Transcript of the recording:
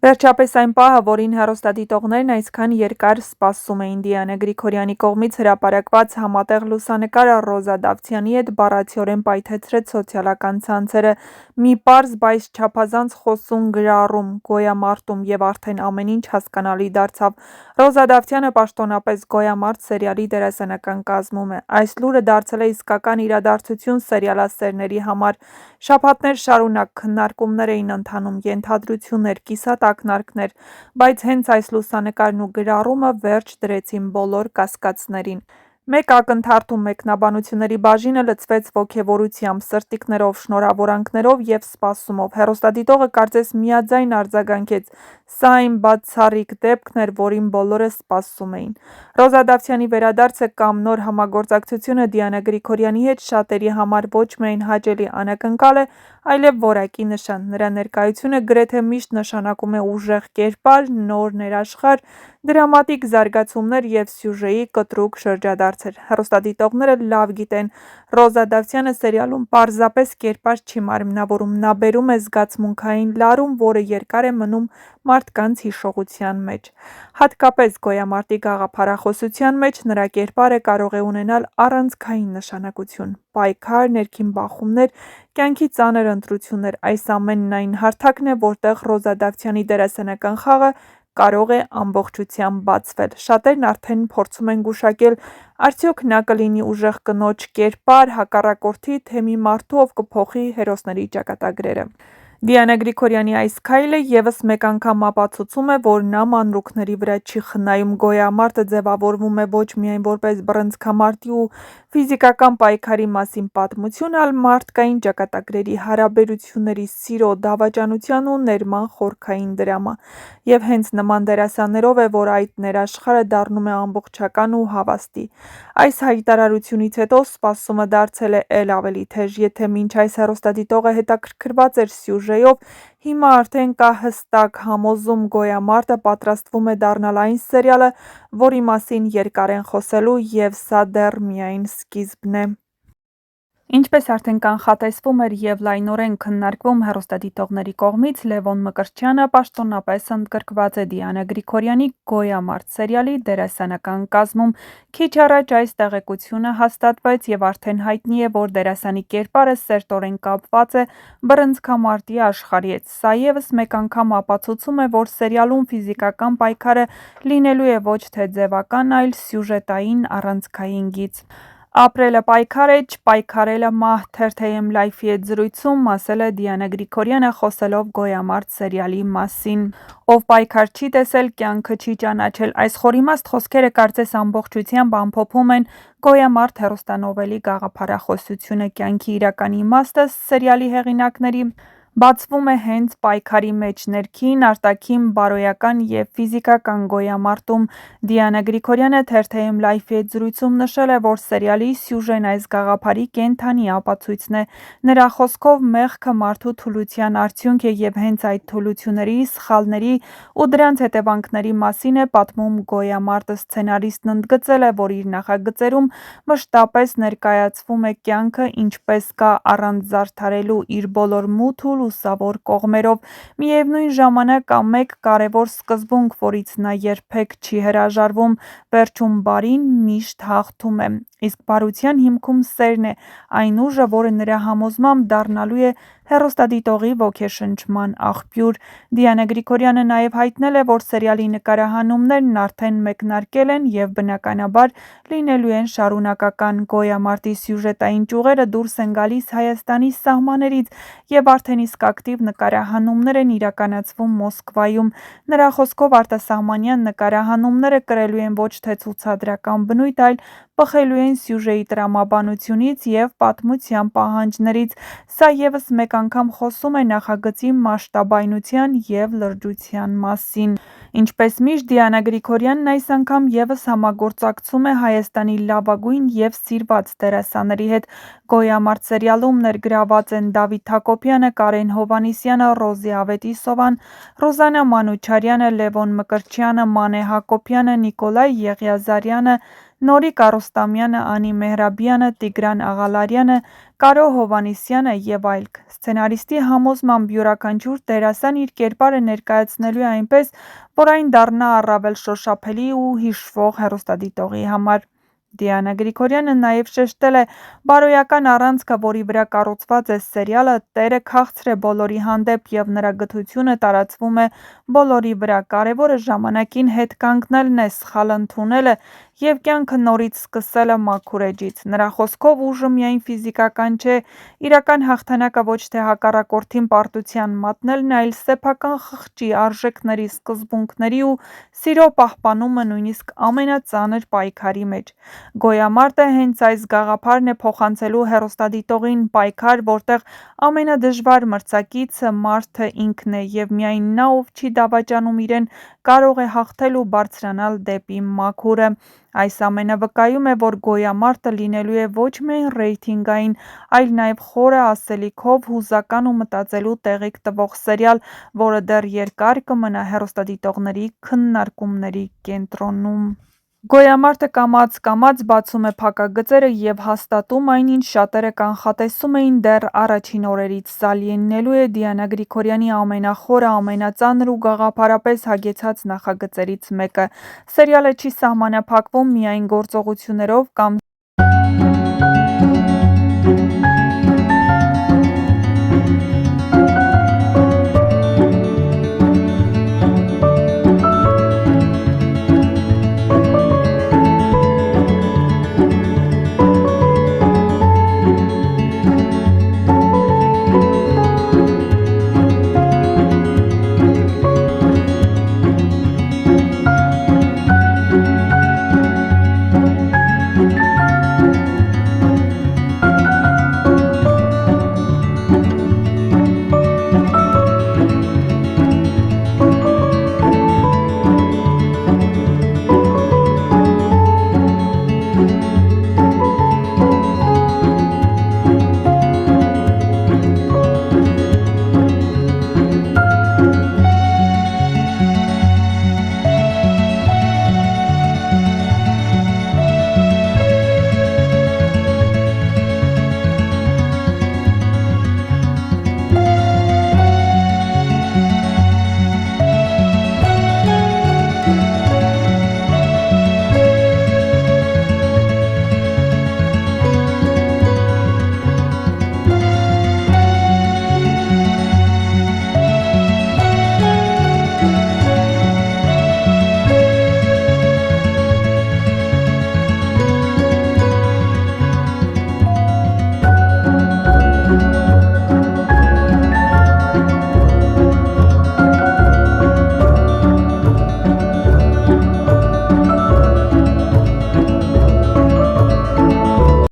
Վերջապես այն պահը, որին հեռուստադիտողներն այսքան երկար սպասում էին, Դիանա Գրիգորյանի կողմից հրապարակված համատեղ լուսանկարը Ռոզա Դավթյանի հետ բառացիորեն պայթեցրեց սոցիալական ցանցերը։ Մի պարզ, բայց չափազանց խոսուն գրառում, գոյամարտում և արդեն ամեն ինչ հասկանալի դարձավ։ Ռոզա Դավթյանը պաշտոնապես գոյամարտ սերիալի դերասանական կազմում է։ Այս լուրը դարձել է իսկական իրադարձություն սերիալասերների համար։ Շաբաթներ շարունակ քննարկումներ էին ընթանում, ենթադրություններ, կիսատ-ակնարկներ, բայց հենց այս լուսանկարն ու գրառումը վերջ դրեցին բոլոր կասկածներին։ Մեկ ակնթարթում մեկնաբանությունների բաժինը լցվեց ոգևորությամբ, սրտիկներով, շնորհավորանքներով և սպասումով։ Հեռուստադիտողը կարծես միաձայն արձագանքեց. «Սա այն բացառիկ դեպքն էր, որին բոլորը սպասում էին»։ Ռոզա Դավթյանի վերադարձը կամ նոր համագործակցությունը Դիանա Գրիգորյանի հետ շատերի համար ոչ միայն հաճելի անակնկալ է, այլև որակի նշան։ Նրա ներկայությունը գրեթե միշտ նշանակում է ուժեղ կերպար, նոր ներաշխարհ, դրամատիկ զարգացումներ և սյուժեի կտրուկ շրջադարձեր։ Հեռուստադիտողները լավ գիտեն, Ռոզա Դավթյանը սերիալում պարզապես կերպար չի մարմնավորում, նա բերում է զգացմունքային լարում, որը երկար է մնում մարդկանց հիշողության մեջ։ Հատկապես գոյամարտի գաղափարախոսության մեջ նրա կերպարը կարող է ունենալ առանցքային նշանակություն։ Պայքար, ներքին բախումներ, կյանքի ծանր ընտրություններ, այս ամենն այն հարթակն է, որտեղ Ռոզա Դավթյանի դերասանական խաղը կարող է ամբողջությամբ բացվել։ Շատերն արդեն փորձում են գուշակել, արդյոք նա կլինի ուժեղ կնոջ կերպար, հակառակորդի, թե մի մարդու, ով կփոխի հերոսների ճակատագրերը։ Դիանա Գրիգորյանի այս քայլը ևս մեկ անգամ ապացուցում է, որ նա մանրուքների վրա չի խնայում։ Գոյամարտը ձևավորվում է ոչ միայն որպես բռնցքամարտի ու ֆիզիկական պայքարի մասին պատմություն, այլ մարդկային ճակատագրերի, հարաբերությունների, սիրո, դավաճանության ու ներման խորքային դրամա։ Եվ հենց նման դերասաններով է, որ այդ ներաշխարհը դառնում է ամբողջական ու հավաստի։ Այս հայտարարությունից հետո սպասումը դարձել է էլ ավելի թեժ։ Եթե մինչ այս հեռուստադիտողը հետաքրքրված էր սյուժեով, հիմա արդեն կա հստակ համոզում՝ գոյամարտը պատրաստվում է դառնալ այն սերիալը, որի մասին երկար են խոսելու, և սա դեռ միայն սկիզբն է։ Ինչպես արդեն կանխատեսվում էր և լայնորեն քննարկվում հեռուստադիտողների կողմից, Լևոն Մկրտչյանը պաշտոնապես ընդգրկված է Դիանա Գրիգորյանի «Գոյամարտ» սերիալի դերասանական կազմում։ Քիչ առաջ այս տեղեկությունը հաստատվեց և արդեն հայտնի է, որ դերասանի կերպարը սերտորեն կապված է բռնցքամարտի աշխարհի հետ։ Սա ևս մեկ անգամ ապացուցում է, որ սերիալում ֆիզիկական պայքարը լինելու է ոչ թե ձևական, այլ սյուժետային առանցքային գիծ։ «Ապրելը պայքար է, չպայքարելը մահ» Թերթ.am Life-ի հետ զրույցում ասել է Դիանա Գրիգորյանը՝ խոսելով «Գոյամարտ» սերիալի մասին։ «Ով պայքար չի տեսել, կյանքը չի ճանաչել»։ Այս խորիմաստ խոսքերը կարծես ամբողջությամբ ամփոփում են «Գոյամարտ» հեռուստանովելի գաղափարախոսությունը։ Կյանքի իրական իմաստը սերիալի հեղինակների բացվում է հենց պայքարի մեջ՝ ներքին, արտաքին, բարոյական և ֆիզիկական գոյամարտում։ Դիանա Գրիգորյանը Թերթ.am Life-ի հետ զրույցում նշել է, որ սերիալի սյուժեն այս գաղափարի կենդանի ապացույցն է։ Նրա խոսքով, մեղքը մարդու թուլության արդյունք է, և հենց այդ թուլությունների, սխալների ու դրանց հետևանքների մասին է պատմում «Գոյամարտը»։ Սցենարիստն ընդգծել է, որ իր նախագծերում մշտապես ներկայացվում է կյանքը ինչպես կա, առանց զարդարելու իր բոլոր մութ ու լուսավոր կողմերով։ Միևնույն ժամանակ կա մեկ կարևոր սկզբունք, որից նա երբեք չի հրաժարվում՝ վերջում բարին միշտ հաղթում է։ Իսկ բարության հիմքում սերն է, այն ուժը, որը նրա համոզմամբ դառնալու է հեռուստադիտողի ոգեշնչման աղբյուր։ Դիանա Գրիգորյանը նաև հայտնել է, որ սերիալի նկարահանումներն արդեն մեկնարկել են և բնականաբար լինելու են շարունակական։ «Գոյամարտի» սյուժետային ճյուղերը դուրս են գալիս Հայաստանի սահմաններից և արդեն իսկ ակտիվ նկարահանումներ են իրականացվում Մոսկվայում։ Նրա խոսքով, արտասահմանյան նկարահանումները կրելու են ոչ թե ցուցադրական բնույթ, այլ բխելու են սյուժեի տրամաբանությունից և պատմության պահանջներից։ Սա ևս մեկ անգամ խոսում է նախագծի մասշտաբայնության և լրջության մասին։ Ինչպես միշտ, Դիանա Գրիգորյանն այս անգամ ևս համագործակցում է Հայաստանի լավագույն և սիրված դերասանների հետ։ «Գոյամարտ» սերիալում ներգրաված են Դավիթ Հակոբյանը, Կարեն Հովհաննիսյանը, Ռոզի Ավետիսովան, Ռուզաննա Մանուչարյանը, Լևոն Մկրտչյանը, Մանե Հակոբյանը, Նիկոլայ Եղիազարյանը, Նորիկ Առոստամյանը, Անի Մեհրաբյանը, Տիգրան Աղալարյանը, Կարո Հովհաննիսյանը և այլք։ Սցենարիստի համոզմամբ յուրաքանչյուր դերասան իր կերպարը ներկայացնելու է այնպես, որ այն դառնա առավել շոշափելի ու հիշվող հեռուստադիտողի համար։ Դիանա Գրիգորյանը նաև շեշտել է բարոյական առանցքը, որի վրա կառուցված է սերիալը, տերը քաղցր է բոլորի հանդեպ և նրա գթությունը տարածվում է բոլորի վրա, կարևորը ժամանակին հետ կանգնելն է, սխալ ընդունելը և կյանքը նորից սկսելը մաքուր էջից։ Նրա խոսքով ուժը միայն ֆիզիկական չէ, իրական հաղթանակը ոչ թե հակառակորդին պարտության մատնելն է, այլ սեփական խղճի, արժեքների, սկզբունքների ու սիրո պահպանումը նույնիսկ ամենածանր պայքարի մեջ։ Գոյամարտը հենց այս գաղափարն է փոխանցելու հեռուստադիտողին, պայքար, որտեղ ամենադժվար մրցակիցը մարդը ինքն է, և միայն նա, ով չի դավաճանում իրեն, կարող է հաղթել ու բարձրանալ դեպի մաքուրը։ Այս ամենը վկայում է, որ Գոյամարտը լինելու է ոչ միայն ռեյթինգային, այլ նաև խորը ասելիքով, հուզական ու մտածելու տեղիք տվող սերիալ, որը դեռ երկար կմնա հեռուստադիտողների քննարկումների կենտրոնում։ Գոյամարտը կամաց-կամաց բացում է փակագծերը և հաստատում այն, ինչ շատերը կանխատեսում էին դեռ առաջին օրերից. սա լինելու է Դիանա Գրիգորյանի ամենախորը, ամենածանր ու գաղափարապես հագեցած նախագծերից մեկը։ Սերիալը չի սահմանափակվում միայն գործողություններով կամ